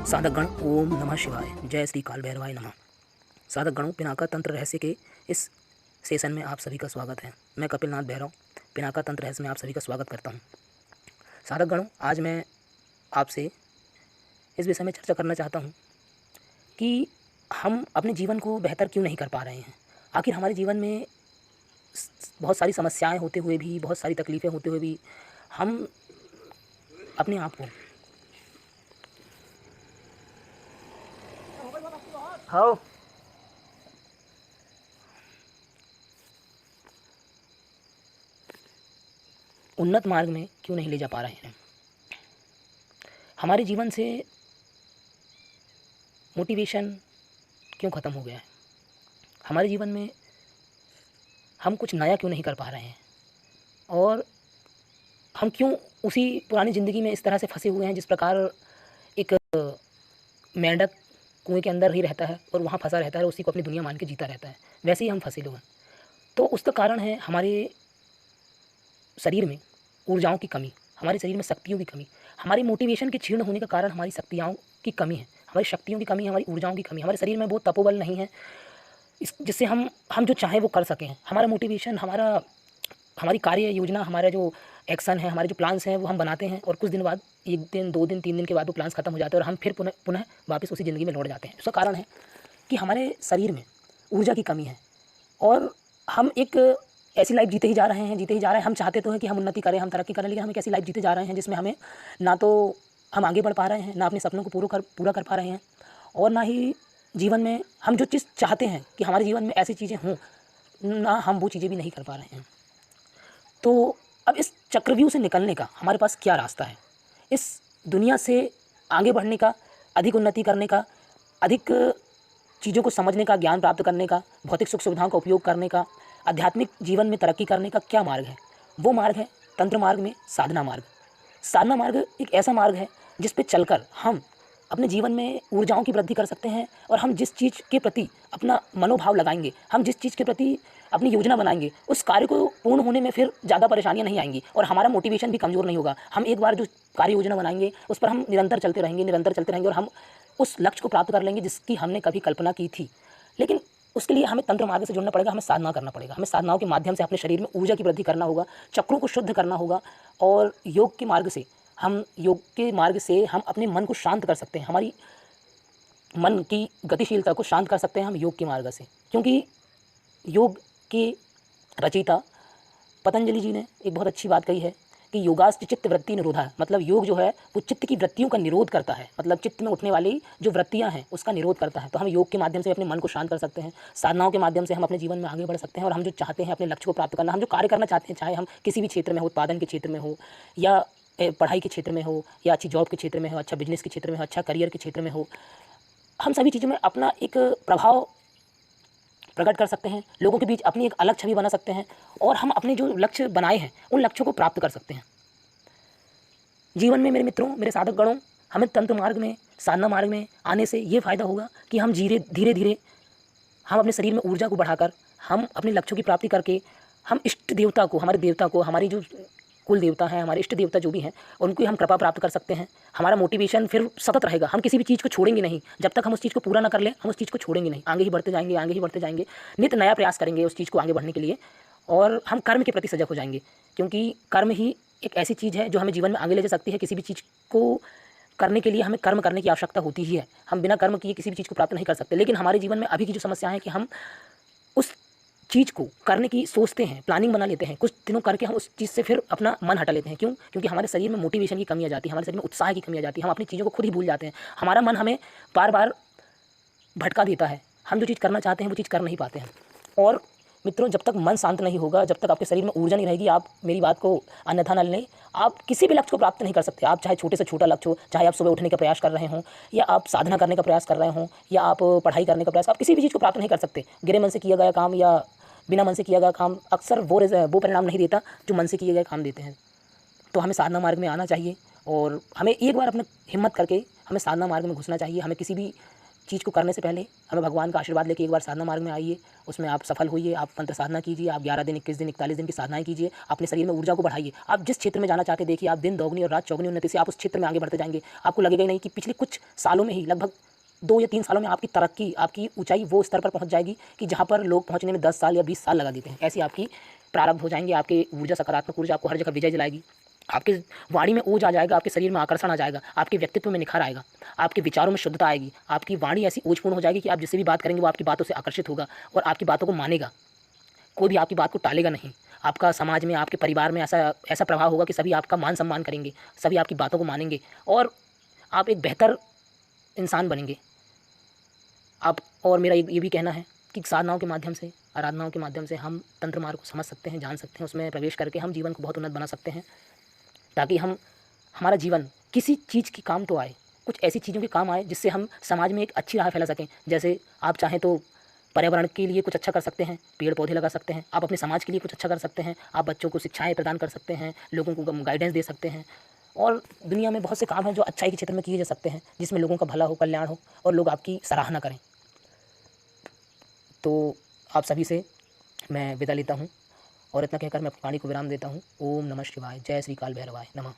साधक गण ओम नमः शिवाय। जय श्री काल भैरवाय नमः। साधक गणों, पिनाका तंत्र रहस्य के इस सेशन में आप सभी का स्वागत है। मैं कपिल नाथ भैरव पिनाका तंत्र रहस्य में आप सभी का स्वागत करता हूं। साधक गणों, आज मैं आपसे इस विषय में चर्चा करना चाहता हूं कि हम अपने जीवन को बेहतर क्यों नहीं कर पा रहे हैं। आखिर हमारे जीवन में बहुत सारी समस्याएं होते हुए भी, बहुत सारी तकलीफ़ें होते हुए भी हम अपने आप को उन्नत मार्ग में क्यों नहीं ले जा पा रहे हैं। हमारे जीवन से मोटिवेशन क्यों ख़त्म हो गया है। हमारे जीवन में हम कुछ नया क्यों नहीं कर पा रहे हैं, और हम क्यों उसी पुरानी ज़िंदगी में इस तरह से फंसे हुए हैं जिस प्रकार एक मेंढक कुएं के अंदर ही रहता है और वहाँ फंसा रहता है और उसी को अपनी दुनिया मान के जीता रहता है। वैसे ही हम फंसे लोग हैं। तो उसका कारण है हमारे शरीर में ऊर्जाओं की कमी, हमारे शरीर में शक्तियों की कमी। हमारी मोटिवेशन के क्षीण होने का कारण हमारी शक्तियों की कमी है, हमारी शक्तियों की कमी, हमारी ऊर्जाओं की कमी। हमारे शरीर में वो तपोबल नहीं है जिससे हम जो चाहें वो कर सकें। हमारा मोटिवेशन, हमारी कार्य योजना, हमारा जो एक्शन है, हमारे जो प्लान्स हैं वो हम बनाते हैं और कुछ दिन बाद, 1 दिन 2 दिन 3 दिन के बाद वो प्लान्स खत्म हो जाते हैं और हम फिर पुनः वापस उसी ज़िंदगी में लौट जाते हैं। उसका कारण है कि हमारे शरीर में ऊर्जा की कमी है और हम एक ऐसी लाइफ जीते ही जा रहे हैं। हम चाहते तो हैं कि हम उन्नति करें, हम तरक्की करें, लेकिन हम एक ऐसी लाइफ जीते जा रहे हैं जिसमें हमें ना तो हम आगे बढ़ पा रहे हैं, ना अपने सपनों को पूरा कर पा रहे हैं, और ना ही जीवन में हम जो चीज़ चाहते हैं कि हमारे जीवन में ऐसी चीज़ें हों, ना हम वो चीज़ें भी नहीं कर पा रहे हैं। तो अब इस चक्रव्यूह से निकलने का हमारे पास क्या रास्ता है? इस दुनिया से आगे बढ़ने का, अधिक उन्नति करने का, अधिक चीज़ों को समझने का, ज्ञान प्राप्त करने का, भौतिक सुख सुविधाओं का उपयोग करने का, आध्यात्मिक जीवन में तरक्की करने का क्या मार्ग है? वो मार्ग है तंत्र मार्ग में साधना मार्ग। साधना मार्ग एक ऐसा मार्ग है जिस पे चलकर हम अपने जीवन में ऊर्जाओं की वृद्धि कर सकते हैं, और हम जिस चीज़ के प्रति अपना मनोभाव लगाएंगे, हम जिस चीज़ के प्रति अपनी योजना बनाएंगे, उस कार्य को पूर्ण होने में फिर ज़्यादा परेशानियां नहीं आएंगी और हमारा मोटिवेशन भी कमज़ोर नहीं होगा। हम एक बार जो कार्य योजना बनाएंगे उस पर हम निरंतर चलते रहेंगे और हम उस लक्ष्य को प्राप्त कर लेंगे जिसकी हमने कभी कल्पना की थी। लेकिन उसके लिए हमें तंत्र मार्ग से जुड़ना पड़ेगा, हमें साधना करना पड़ेगा। हमें साधनाओं के माध्यम से अपने शरीर में ऊर्जा की वृद्धि करना होगा, चक्रों को शुद्ध करना होगा, और योग के मार्ग से हम अपने मन को शांत कर सकते हैं। हमारी मन की गतिशीलता को शांत कर सकते हैं हम योग के मार्ग से, क्योंकि योग के रचयिता पतंजलि जी ने एक बहुत अच्छी बात कही है कि योगास्त चित्त वृत्ति निरोधा। मतलब योग जो है वो चित्त की वृत्तियों का निरोध करता है, मतलब चित्त में उठने वाली जो वृत्तियां हैं उसका निरोध करता है। तो हम योग के माध्यम से अपने मन को शांत कर सकते हैं, साधनाओं के माध्यम से हम अपने जीवन में आगे बढ़ सकते हैं, और हम जो चाहते हैं अपने लक्ष्य को प्राप्त करना, हम जो कार्य करना चाहते हैं, चाहे हम किसी भी क्षेत्र में हो, उत्पादन के क्षेत्र में हो, या पढ़ाई के क्षेत्र में हो, या अच्छी जॉब के क्षेत्र में हो, अच्छा बिजनेस के क्षेत्र में हो, अच्छा करियर के क्षेत्र में हो, हम सभी चीज़ों में अपना एक प्रभाव प्रकट कर सकते हैं, लोगों के बीच अपनी एक अलग छवि बना सकते हैं, और हम अपने जो लक्ष्य बनाए हैं उन लक्ष्यों को प्राप्त कर सकते हैं। जीवन में मेरे मित्रों, मेरे साधक गणों, हमें तंत्र मार्ग में, साधना मार्ग में आने से ये फ़ायदा होगा कि हम धीरे धीरे हम अपने शरीर में ऊर्जा को बढ़ाकर, हम अपने लक्ष्यों की प्राप्ति करके, हम इष्ट देवता को, हमारे देवता को, हमारी जो कुल देवता हैं, हमारे इष्ट देवता जो भी हैं, उनकी हम कृपा प्राप्त कर सकते हैं। हमारा मोटिवेशन फिर सतत रहेगा, हम किसी भी चीज़ को छोड़ेंगे नहीं। जब तक हम उस चीज़ को पूरा ना कर लें, हम उस चीज़ को छोड़ेंगे नहीं, आगे ही बढ़ते जाएंगे, नित्य नया प्रयास करेंगे उस चीज़ को आगे बढ़ने के लिए, और हम कर्म के प्रति सजग हो जाएंगे, क्योंकि कर्म ही एक ऐसी चीज़ है जो हमें जीवन में आगे ले जा सकती है। किसी भी चीज़ को करने के लिए हमें कर्म करने की आवश्यकता होती ही है। हम बिना कर्म किए किसी भी चीज़ को प्राप्त नहीं कर सकते। लेकिन हमारे जीवन में अभी की जो समस्या है कि हम उस चीज़ को करने की सोचते हैं, प्लानिंग बना लेते हैं, कुछ दिनों करके हम उस चीज़ से फिर अपना मन हटा लेते हैं। क्यों? क्योंकि हमारे शरीर में मोटिवेशन की कमी आ जाती है, हमारे शरीर में उत्साह की कमी आ जाती है, हम अपनी चीज़ों को खुद ही भूल जाते हैं। हमारा मन हमें बार बार भटका देता है, हम जो चीज़ करना चाहते हैं वो चीज़ कर नहीं पाते हैं। और मित्रों, जब तक मन शांत नहीं होगा, जब तक आपके शरीर में ऊर्जा नहीं रहेगी, आप मेरी बात को अन्यथा न लें, आप किसी भी लक्ष्य को प्राप्त नहीं कर सकते। आप चाहे छोटे से छोटा लक्ष्य हो, चाहे आप सुबह उठने का प्रयास कर रहे हों, या आप साधना करने का प्रयास कर रहे हों, या आप पढ़ाई करने का प्रयास, आप किसी भी चीज़ को प्राप्त नहीं कर सकते। गिरे मन से किया गया काम या बिना मन से किया गया काम अक्सर वो परिणाम नहीं देता जो मन से किए गए काम देते हैं। तो हमें साधना मार्ग में आना चाहिए, और हमें एक बार अपना हिम्मत करके हमें साधना मार्ग में घुसना चाहिए। हमें किसी भी चीज़ को करने से पहले हमें भगवान का आशीर्वाद लेके एक बार साधना मार्ग में आइए, उसमें आप सफल होइए, आप मंत्र साधना कीजिए, आप 11 दिन, 21 दिन, 41 दिन की साधनाएँ कीजिए, अपने शरीर में ऊर्जा को बढ़ाइए। आप जिस क्षेत्र में जाना चाहते हैं, देखिए आप दिन दोगुनी और रात चौगुनी उन्नति से आप उस क्षेत्र में आगे बढ़ते जाएँगे। आपको लगेगा ही नहीं कि पिछले कुछ सालों में ही, लगभग 2 या 3 सालों में आपकी तरक्की, आपकी ऊँचाई वो स्तर पर पहुँच जाएगी कि जहाँ पर लोग पहुँचने में 10 साल या 20 साल लगा देते हैं। ऐसी आपकी प्रारब्ध हो जाएँगे, आपकी ऊर्जा, सकारात्मक ऊर्जा आपको हर जगह विजय दिलाएगी। आपकी वाणी में ओज आ जाएगा, आपके शरीर में आकर्षण आ जाएगा, आपके व्यक्तित्व में निखार आएगा, आपके विचारों में शुद्धता आएगी, आपकी वाणी ऐसी ओजपूर्ण हो जाएगी कि आप जिससे भी बात करेंगे वो आपकी बातों से आकर्षित होगा और आपकी बातों को मानेगा। कोई भी आपकी बात को टालेगा नहीं। आपका समाज में, आपके परिवार में ऐसा ऐसा प्रभाव होगा कि सभी आपका मान-सम्मान करेंगे, सभी आपकी बातों को मानेंगे और आप एक बेहतर इंसान बनेंगे। आप और मेरा ये भी कहना है कि साधनाओं के माध्यम से, आराधनाओं के माध्यम से हम तंत्र मार्ग को समझ सकते हैं, जान सकते हैं, उसमें प्रवेश करके हम जीवन को बहुत उन्नत बना सकते हैं, ताकि हमारा जीवन किसी चीज़ के काम तो आए, कुछ ऐसी चीज़ों के काम आए जिससे हम समाज में एक अच्छी राह फैला सकें। जैसे आप चाहें तो पर्यावरण के लिए कुछ अच्छा कर सकते हैं, पेड़-पौधे लगा सकते हैं, आप अपने समाज के लिए कुछ अच्छा कर सकते हैं, आप बच्चों को शिक्षाएँ प्रदान कर सकते हैं, लोगों को गाइडेंस दे सकते हैं और दुनिया में बहुत से काम हैं जो अच्छाई के क्षेत्र में किए जा सकते हैं, जिसमें लोगों का भला हो, कल्याण हो और लोग आपकी सराहना करें। तो आप सभी से मैं विदा लेता हूँ और इतना कहकर मैं अपनी वाणी को विराम देता हूँ। ओम नमः शिवाय। जय श्री काल भैरवाय नमः।